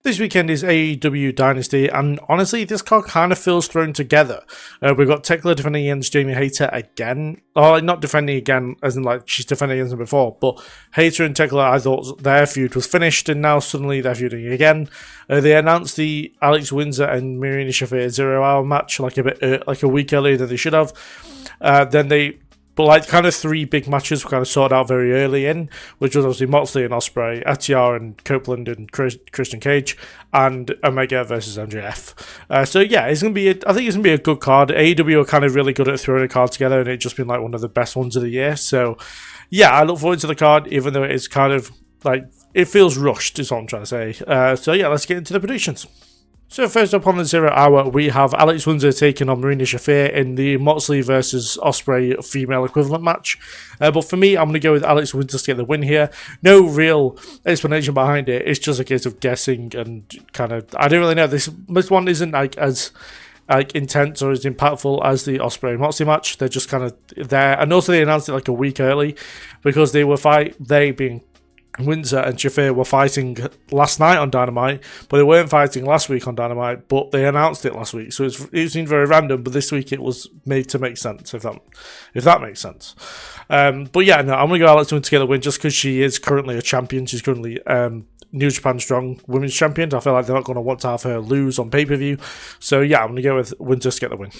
This weekend is AEW Dynasty, and honestly, this card kind of feels thrown together. We've got Tekla defending against Jamie Hayter again. Oh, not defending again, as in like she's defending against him before, but Hayter and Tekla, I thought their feud was finished, and now suddenly they're feuding again. They announced the Alex Windsor and Marina Shafir 0 hour match like a week earlier than they should have. But like kind of three big matches were kind of sorted out very early in, which was obviously Moxley and Ospreay, ATR and Copeland and Christian Cage, and Omega versus MJF. So yeah, it's gonna be. I think it's gonna be a good card. AEW are kind of really good at throwing a card together, and it's just been like one of the best ones of the year. So yeah, I look forward to the card, even though it's kind of like it feels rushed. Is what I'm trying to say. So yeah, let's get into the predictions. So first up on the 0 hour, we have Alex Windsor taking on Marina Shafir in the Moxley versus Ospreay female equivalent match. But for me, I'm going to go with Alex Windsor to get the win here. No real explanation behind it. It's just a case of guessing and kind of, I don't really know. This one isn't as intense or as impactful as the Ospreay Moxley match. They're just kind of there. And also they announced it like a week early because they being Windsor and Shafir were fighting last night on Dynamite, but they weren't fighting last week on Dynamite, but they announced it last week, so it seemed very random, but this week it was made to make sense, if that makes sense. But yeah, no, I'm going to go Alex Windsor to get the win just because she is currently a champion. She's currently New Japan Strong Women's Champion. I feel like they're not going to want to have her lose on pay-per-view, so yeah, I'm going to go with Windsor to get the win.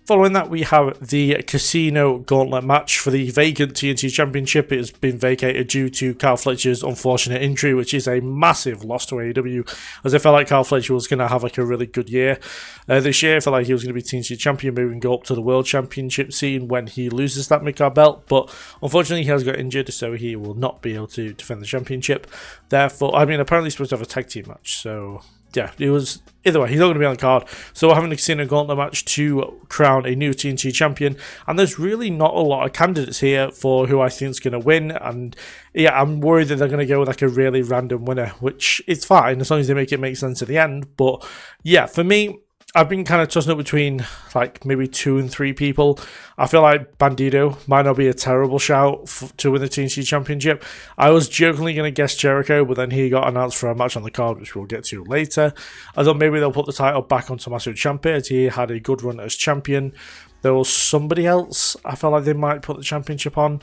Following that, we have the Casino Gauntlet match for the vacant TNT Championship. It has been vacated due to Kyle Fletcher's unfortunate injury, which is a massive loss to AEW, as I felt like Kyle Fletcher was going to have like a really good year this year. I felt like he was going to be TNT Champion, moving up to the World Championship scene when he loses that mid-card belt, but unfortunately he has got injured, so he will not be able to defend the championship. Therefore, I mean, apparently he's supposed to have a tag team match, so yeah, it was either way, he's not going to be on the card. So we're having a Casino Gauntlet match to crown a new TNT champion, and there's really not a lot of candidates here for who I think is going to win. And yeah, I'm worried that they're going to go with like a really random winner, which is fine as long as they make it make sense at the end. But yeah, for me, I've been kind of tossing up between like maybe 2 and 3 people. I feel like Bandito might not be a terrible shout to win the TNT Championship. I was jokingly going to guess Jericho, but then he got announced for a match on the card, which we'll get to later. I thought maybe they'll put the title back on Tommaso Ciampa, as he had a good run as champion. There was somebody else I felt like they might put the championship on.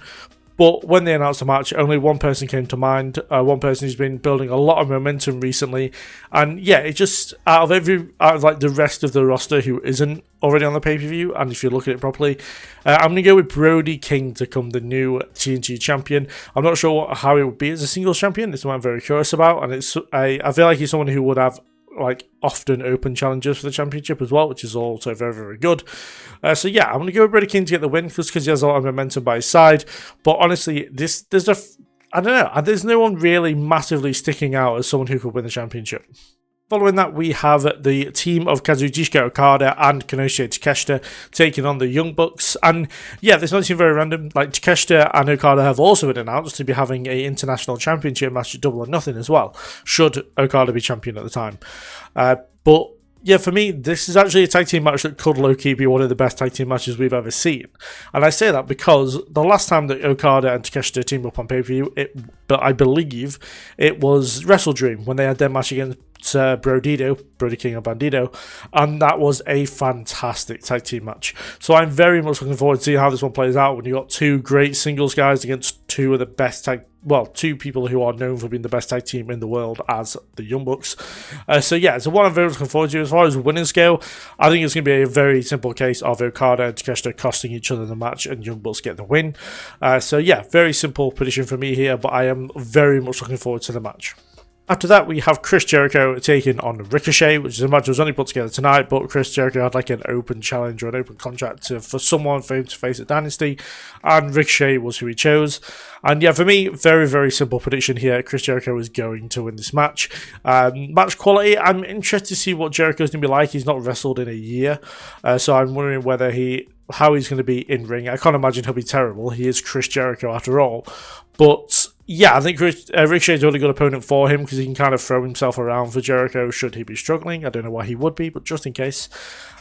But when they announced the match, only one person came to mind. One person who's been building a lot of momentum recently, and yeah, it just out of like the rest of the roster who isn't already on the pay-per-view, and if you look at it properly, I'm gonna go with Brody King to become the new TNT champion. I'm not sure how it would be as a singles champion. It's what I'm very curious about, and I feel like he's someone who would have like often open challenges for the championship as well, which is also very, very good. So yeah, I'm going to go with Brody King to get the win just because he has a lot of momentum by his side. But honestly, I don't know, there's no one really massively sticking out as someone who could win the championship. Following that, we have the team of Kazuchika Okada and Konosuke Takeshita taking on the Young Bucks. And yeah, this might seem very random. Like, Takeshita and Okada have also been announced to be having a international championship match at Double or Nothing as well, should Okada be champion at the time. But yeah, for me, this is actually a tag team match that could low-key be one of the best tag team matches we've ever seen. And I say that because the last time that Okada and Takeshita teamed up on pay-per-view, I believe it was Wrestle Dream when they had their match against Brody King and Bandito, and that was a fantastic tag team match. So I'm very much looking forward to seeing how this one plays out when you got 2 great singles guys against 2 of the best 2 people who are known for being the best tag team in the world as the Young Bucks. So yeah, it's one I'm very much looking forward to. As far as winners go, I think it's going to be a very simple case of Okada and Takeshita costing each other the match and Young Bucks get the win. So yeah, very simple prediction for me here, but I am very much looking forward to the match. After that, we have Chris Jericho taking on Ricochet, which is a match that was only put together tonight, but Chris Jericho had like an open challenge or an open contract for someone for him to face at Dynasty, and Ricochet was who he chose. And yeah, for me, very, very simple prediction here. Chris Jericho is going to win this match. Match quality, I'm interested to see what Jericho's going to be like. He's not wrestled in a year, so I'm wondering how he's going to be in ring. I can't imagine he'll be terrible. He is Chris Jericho after all. But yeah, I think Ricochet's a really good opponent for him because he can kind of throw himself around for Jericho should he be struggling. I don't know why he would be, but just in case.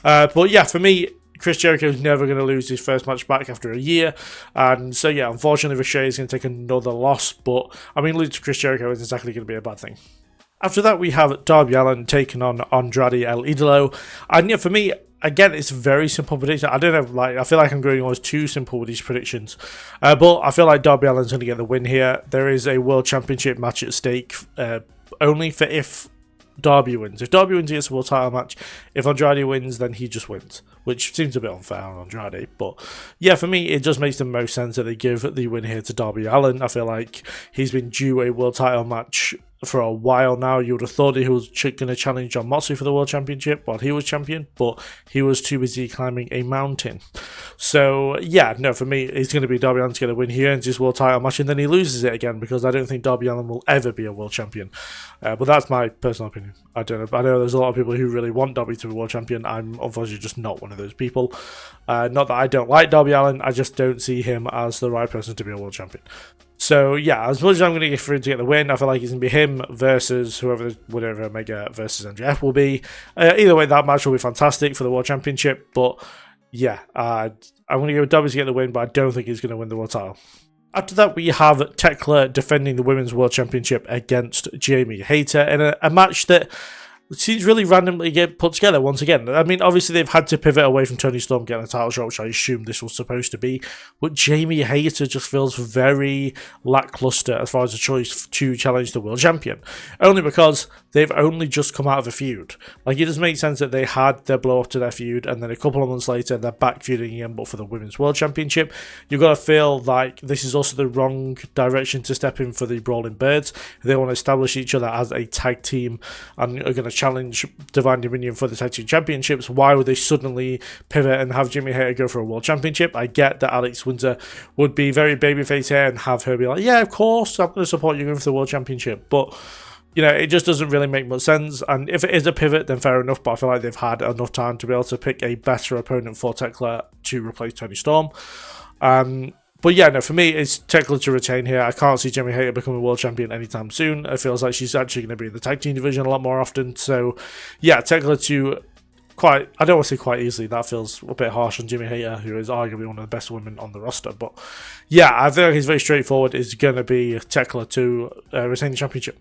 But yeah, for me, Chris Jericho is never going to lose his first match back after a year. And so yeah, unfortunately Ricochet is going to take another loss. But I mean, losing to Chris Jericho isn't exactly going to be a bad thing. After that, we have Darby Allin taking on Andrade El Idolo. And yeah, for me, again, it's a very simple prediction. I don't know, like, I feel like I'm going almost too simple with these predictions. But I feel like Darby Allin's going to get the win here. There is a World Championship match at stake, only for if Darby wins. If Darby wins, he gets a world title match. If Andrade wins, then he just wins, which seems a bit unfair on Andrade. But yeah, for me, it just makes the most sense that they give the win here to Darby Allin. I feel like he's been due a world title match for a while now. You would have thought he was going to challenge Jon Moxley for the world championship while he was champion, but he was too busy climbing a mountain. So yeah, no, for me, it's going to be Darby Allin to get a win here and his world title match, and then he loses it again, because I don't think Darby Allin will ever be a world champion. But that's my personal opinion. I don't know. I know there's a lot of people who really want Darby to be world champion. I'm unfortunately just not one of those people. Not that I don't like Darby Allin, I just don't see him as the right person to be a world champion. So yeah, as much as I'm going to get for him to get the win, I feel like it's going to be him versus whatever Omega versus MJF will be. Either way, that match will be fantastic for the World Championship. But yeah, I'm going to go with Darby to get the win, but I don't think he's going to win the world title. After that, we have Tekla defending the Women's World Championship against Jamie Hayter in a match that seems really randomly get put together once again. I mean, obviously they've had to pivot away from Toni Storm getting a title shot, which I assume this was supposed to be, but Jamie Hayter just feels very lackluster as far as a choice to challenge the world champion, only because they've only just come out of a feud. Like, it doesn't make sense that they had their blow up to their feud, and then a couple of months later they're back feuding again, but for the Women's World Championship. You've got to feel like this is also the wrong direction to step in for the Brawling Birds. They want to establish each other as a tag team and are going to challenge Divine Dominion for the Tag Team Championships. Why would they suddenly pivot and have Jamie Hayter go for a World Championship? I get that Alex Winter would be very babyface here and have her be like, yeah, of course, I'm going to support you going for the World Championship. But, you know, it just doesn't really make much sense. And if it is a pivot, then fair enough. But I feel like they've had enough time to be able to pick a better opponent for Tekla to replace Toni Storm. But yeah, no, for me, it's Tekla to retain here. I can't see Jamie Hayter becoming world champion anytime soon. It feels like she's actually going to be in the tag team division a lot more often. So yeah, Tekla to I don't want to say quite easily. That feels a bit harsh on Jamie Hayter, who is arguably one of the best women on the roster. But yeah, I think it's very straightforward. It's going to be Tekla to retain the championship.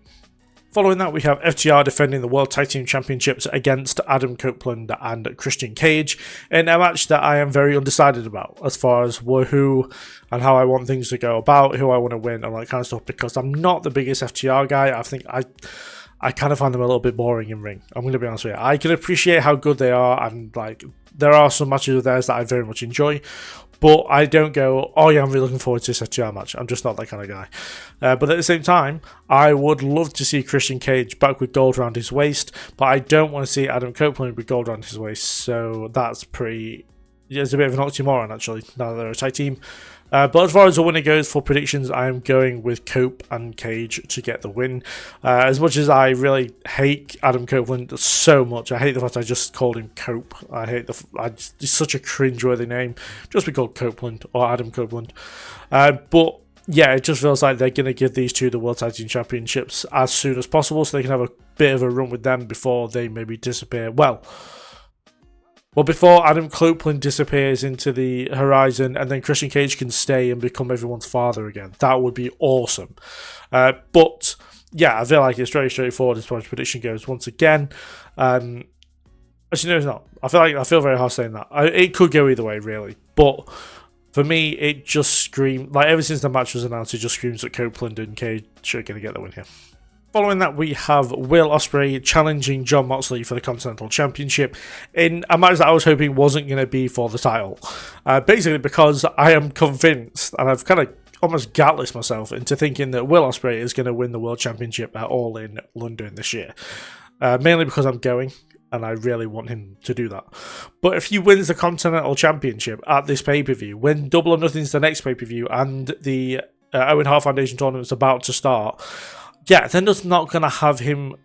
Following that, we have FTR defending the World Tag Team Championships against Adam Copeland and Christian Cage in a match that I am very undecided about as far as who and how I want things to go about, who I want to win and all that kind of stuff, because I'm not the biggest FTR guy. I think I kind of find them a little bit boring in ring. I'm going to be honest with you. I can appreciate how good they are, and like there are some matches of theirs that I very much enjoy, but I don't go, oh yeah, I'm really looking forward to this FTR match. I'm just not that kind of guy. But at the same time, I would love to see Christian Cage back with gold around his waist, but I don't want to see Adam Copeland with gold around his waist. So that's it's a bit of an oxymoron, actually, now that they're a tag team. But as far as the winner goes for predictions, I am going with Cope and Cage to get the win. As much as I really hate Adam Copeland so much, I hate the fact I just called him Cope. It's such a cringe-worthy name. Just be called Copeland or Adam Copeland. But yeah, it just feels like they're going to give these two the World Tag Team Championships as soon as possible, so they can have a bit of a run with them before they maybe disappear. Well, before Adam Copeland disappears into the horizon and then Christian Cage can stay and become everyone's father again. That would be awesome. But yeah, I feel like it's very straightforward as far as prediction goes once again. Actually, no, it's not. I feel very harsh saying that. It could go either way, really. But for me, it just screams, like ever since the match was announced, it just screams that Copeland and Cage are going to get the win here. Following that, we have Will Ospreay challenging Jon Moxley for the Continental Championship in a match that I was hoping wasn't going to be for the title. Basically because I am convinced, and I've kind of almost gatless myself into thinking that Will Ospreay is going to win the World Championship at All In London this year. Mainly because I'm going, and I really want him to do that. But if he wins the Continental Championship at this pay-per-view, when Double or Nothing's the next pay-per-view, and the Owen Hart Foundation tournament is about to start, yeah, then it's not going to have him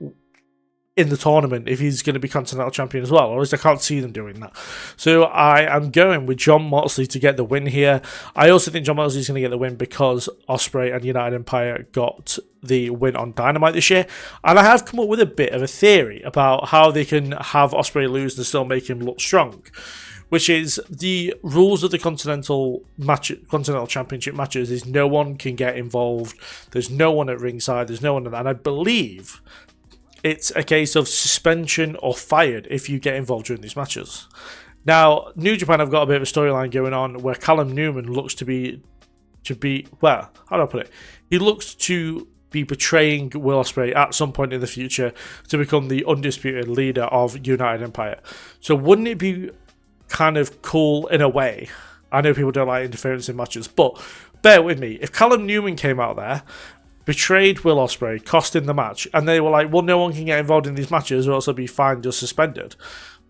in the tournament if he's going to be Continental Champion as well, or at least I can't see them doing that. So I am going with Jon Moxley to get the win here. I also think Jon Moxley is going to get the win because Ospreay and United Empire got the win on Dynamite this year, and I have come up with a bit of a theory about how they can have Ospreay lose and still make him look strong, which is the rules of the Continental Championship matches is no one can get involved. There's no one at ringside. There's no one, and I believe it's a case of suspension or fired if you get involved during these matches. Now, New Japan have got a bit of a storyline going on where Callum Newman looks to be, well, how do I put it? He looks to be betraying Will Ospreay at some point in the future to become the undisputed leader of United Empire. So wouldn't it be kind of cool in a way? I know people don't like interference in matches, but bear with me. If Callum Newman came out there, betrayed Will Ospreay, cost him the match, and they were like, well, no one can get involved in these matches or else they'll be fined or suspended.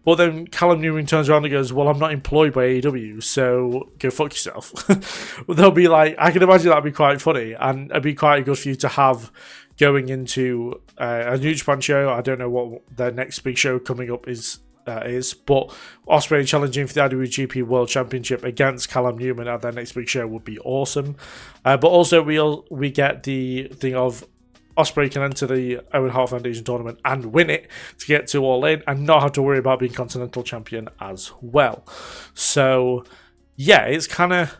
But then Callum Newman turns around and goes, well, I'm not employed by AEW, so go fuck yourself. They'll be like, I can imagine that'd be quite funny, and it'd be quite good for you to have going into a New Japan show. I don't know what their next big show coming up is, but Ospreay challenging for the IWGP World Championship against Callum Newman at their next big show would be awesome. But also we get the thing of Ospreay can enter the Owen Hart Foundation tournament and win it to get to All In and not have to worry about being Continental Champion as well. So, yeah, it's kind of,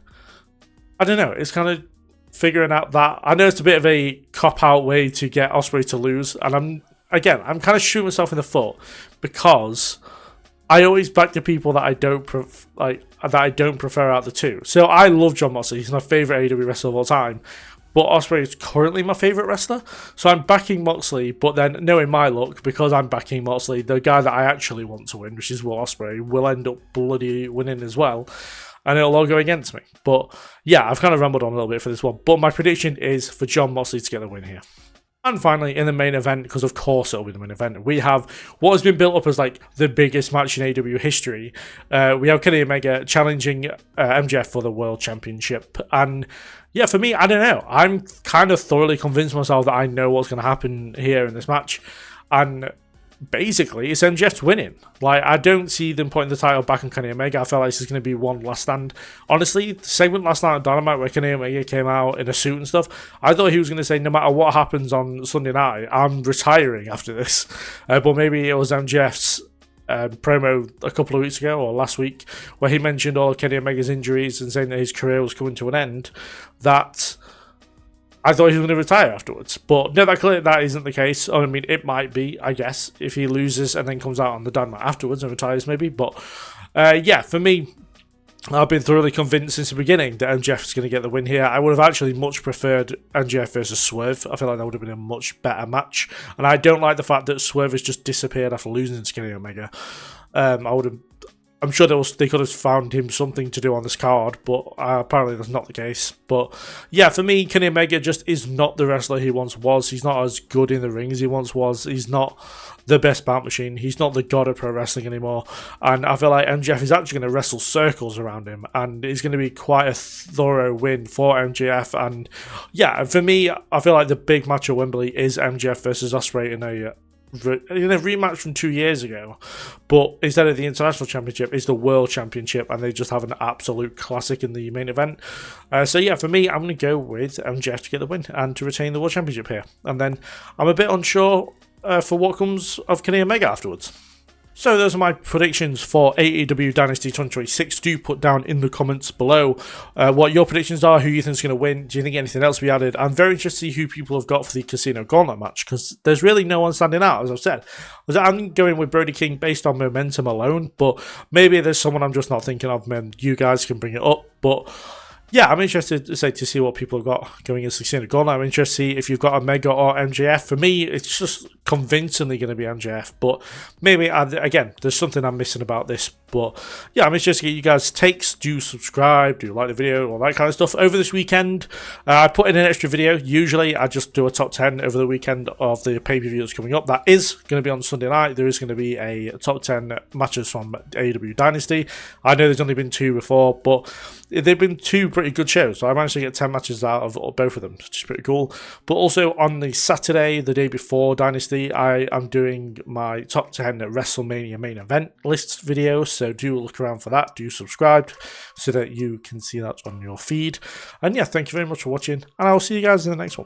I don't know, it's kind of figuring out that. I know it's a bit of a cop-out way to get Ospreay to lose, and I'm kind of shooting myself in the foot because I always back the people that I don't prefer out of the two. So I love Jon Moxley. He's my favourite AEW wrestler of all time. But Ospreay is currently my favourite wrestler. So I'm backing Moxley, but then knowing my luck, because I'm backing Moxley, the guy that I actually want to win, which is Will Ospreay, will end up bloody winning as well. And it'll all go against me. But yeah, I've kind of rambled on a little bit for this one. But my prediction is for Jon Moxley to get the win here. And finally, in the main event, because of course it'll be the main event, we have what has been built up as like the biggest match in AEW history. We have Kenny Omega challenging MJF for the World Championship. And yeah, for me, I don't know. I'm kind of thoroughly convinced myself that I know what's going to happen here in this match. And basically, it's MJF's winning. Like, I don't see them putting the title back on Kenny Omega. I feel like this is going to be one last stand. Honestly, the segment last night at Dynamite where Kenny Omega came out in a suit and stuff, I thought he was going to say, no matter what happens on Sunday night, I'm retiring after this. But maybe it was MJF's promo a couple of weeks ago or last week where he mentioned all of Kenny Omega's injuries and saying that his career was coming to an end, that I thought he was going to retire afterwards. But no, that isn't the case. I mean, it might be, I guess, if he loses and then comes out on the Dynamite afterwards and retires maybe. But yeah, for me, I've been thoroughly convinced since the beginning that MJF is going to get the win here. I would have actually much preferred MJF versus Swerve. I feel like that would have been a much better match. And I don't like the fact that Swerve has just disappeared after losing to Kenny Omega. I'm sure they could have found him something to do on this card, but apparently that's not the case. But yeah, for me, Kenny Omega just is not the wrestler he once was. He's not as good in the ring as he once was. He's not the best bout machine. He's not the god of pro wrestling anymore. And I feel like MJF is actually going to wrestle circles around him, and it's going to be quite a thorough win for MJF. And yeah, for me, I feel like the big match at Wembley is MJF versus Ospreay in a rematch from 2 years ago, but instead of the International Championship, it's the World Championship, and they just have an absolute classic in the main event. So yeah, for me, I'm going to go with MJF to get the win and to retain the World Championship here. And then I'm a bit unsure for what comes of Kenny Omega afterwards. So those are my predictions for AEW Dynasty 2026. Do put down in the comments below what your predictions are, who you think is going to win. Do you think anything else will be added? I'm very interested to see who people have got for the Casino Gauntlet match, because there's really no one standing out, as I've said. I'm going with Brody King based on momentum alone, but maybe there's someone I'm just not thinking of, and you guys can bring it up. But yeah, I'm interested to see what people have got going into the Casino Gauntlet. I'm interested to see if you've got Omega or MJF. For me, it's just convincingly going to be MJF, but maybe, again, there's something I'm missing about this. But yeah, I'm interested to get you guys' takes. Do subscribe, do like the video, all that kind of stuff. Over this weekend, I put in an extra video. Usually, I just do a top 10 over the weekend of the pay-per-view that's coming up. That is going to be on Sunday night. There is going to be a top 10 matches from AEW Dynasty. I know there's only been 2 before, but they've been 2 pretty good shows. So I managed to get 10 matches out of both of them, which is pretty cool. But also on the Saturday, the day before Dynasty, I am doing my top 10 WrestleMania main event list video. So do look around for that. Do subscribe so that you can see that on your feed. And yeah, thank you very much for watching, and I will see you guys in the next one.